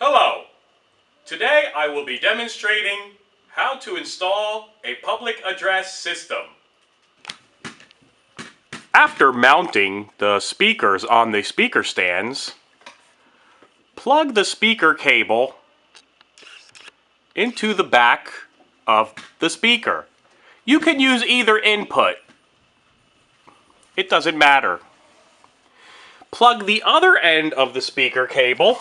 Hello! Today I will be demonstrating how to install a public address system. After mounting the speakers on the speaker stands, plug the speaker cable into the back of the speaker. You can use either input. It doesn't matter. Plug the other end of the speaker cable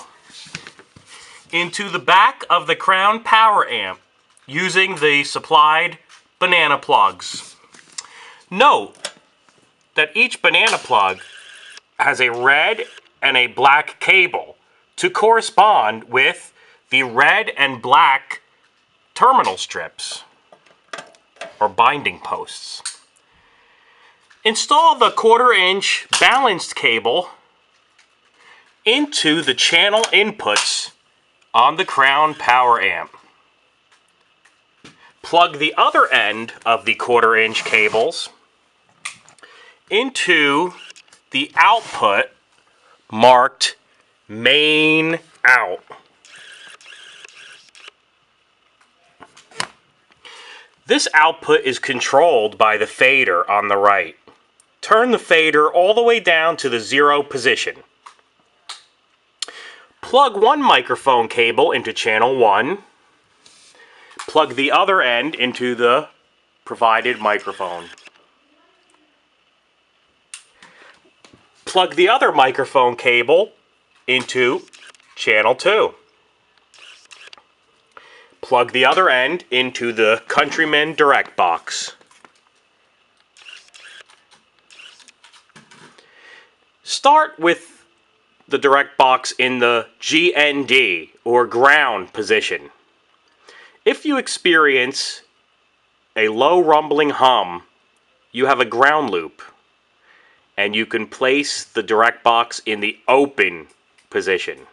into the back of the Crown power amp using the supplied banana plugs. Note that each banana plug has a red and a black cable to correspond with the red and black terminal strips or binding posts. Install the 1/4-inch balanced cable into the channel inputs on the Crown power amp. Plug the other end of the 1/4-inch cables into the output marked main out. This output is controlled by the fader on the right. Turn the fader all the way down to the 0 position. Plug one microphone cable into channel 1. Plug the other end into the provided microphone. Plug the other microphone cable into channel 2. Plug the other end into the Countryman Direct box. Start with the direct box in the GND or ground position. If you experience a low rumbling hum, you have a ground loop, and you can place the direct box in the open position.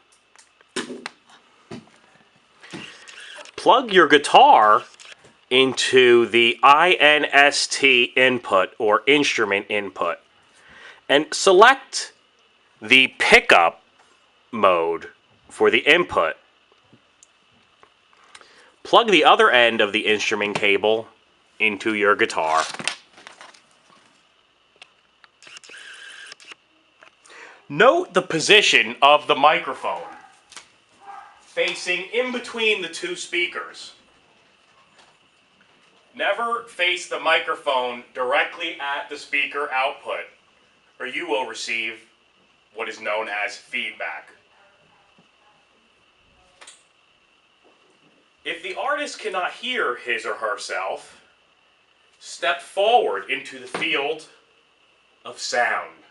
Plug your guitar into the INST input or instrument input and select the pickup mode for the input. Plug the other end of the instrument cable into your guitar. Note the position of the microphone facing in between the two speakers. Never face the microphone directly at the speaker output, or you will receive what is known as feedback. If the artist cannot hear his or herself, step forward into the field of sound.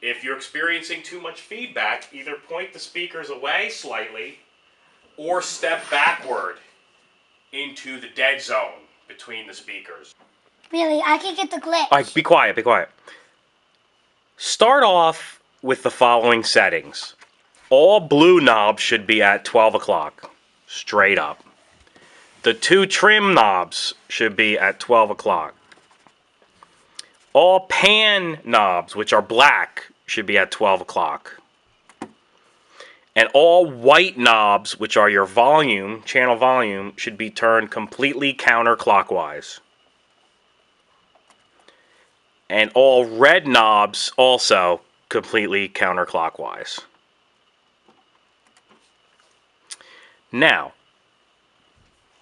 If you're experiencing too much feedback, either point the speakers away slightly or step backward into the dead zone between the speakers. Really, I can get the glitch. All right, be quiet, be quiet. Start off with the following settings. All blue knobs should be at 12 o'clock, straight up. The 2 trim knobs should be at 12 o'clock. All pan knobs, which are black, should be at 12 o'clock. And all white knobs, which are your volume, channel volume, should be turned completely counterclockwise. And all red knobs also completely counterclockwise. Now,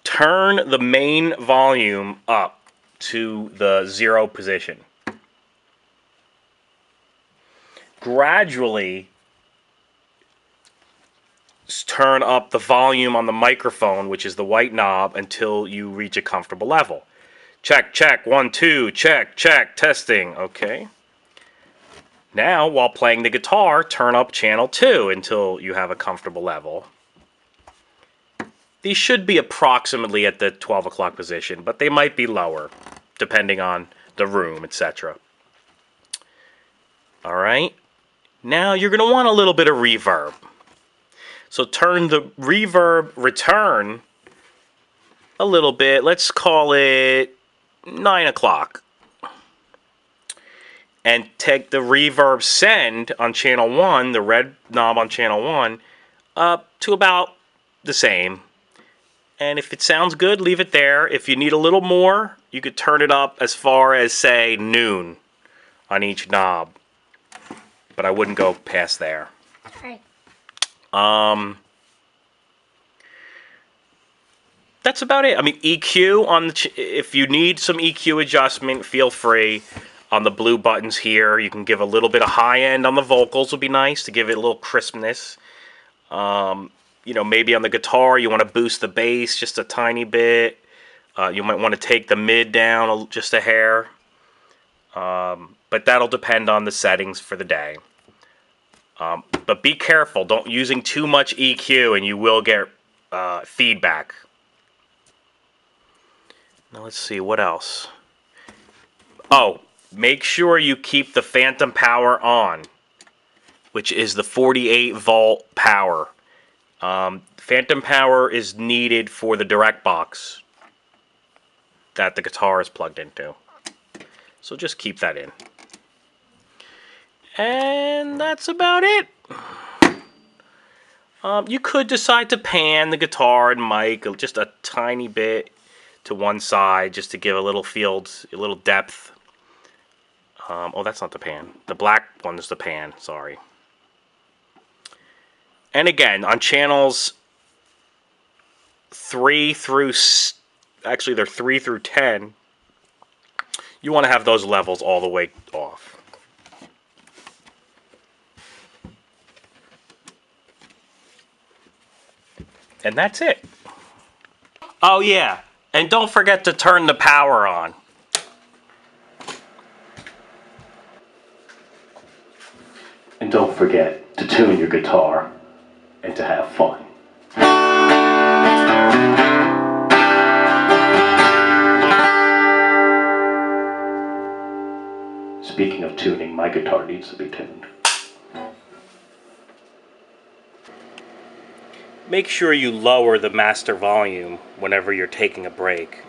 turn the main volume up to the 0 position. Gradually turn up the volume on the microphone, which is the white knob, until you reach a comfortable level. Check, check, 1, 2, check, check, testing, okay. Now, while playing the guitar, turn up channel 2 until you have a comfortable level. These should be approximately at the 12 o'clock position, but they might be lower, depending on the room, etc. Alright, now you're going to want a little bit of reverb. So turn the reverb return a little bit, let's call it 9 o'clock. And take the reverb send on channel 1, the red knob on channel 1, to about the same. And if it sounds good, leave it there. If you need a little more, you could turn it up as far as, say, noon on each knob. But I wouldn't go past there. Alright. That's about it. I mean, EQ on the if you need some EQ adjustment, feel free. On the blue buttons here, you can give a little bit of high end on the vocals. Would be nice to give it a little crispness. You know, maybe on the guitar you want to boost the bass just a tiny bit. You might want to take the mid down just a hair. But that'll depend on the settings for the day. But be careful, don't using too much EQ and you will get feedback. Now let's see, what else? Oh, make sure you keep the phantom power on, which is the 48 volt power. Phantom power is needed for the direct box that the guitar is plugged into. So just keep that in. And that's about it. You could decide to pan the guitar and mic just a tiny bit to one side just to give a little field, a little depth. Oh, that's not the pan. The black one is the pan, sorry. And again, on channels 3 through, actually they're 3 through 10, you want to have those levels all the way off. And that's it. Oh yeah, and don't forget to turn the power on. And don't forget to tune your guitar and to have fun. Speaking of tuning, my guitar needs to be tuned. Make sure you lower the master volume whenever you're taking a break.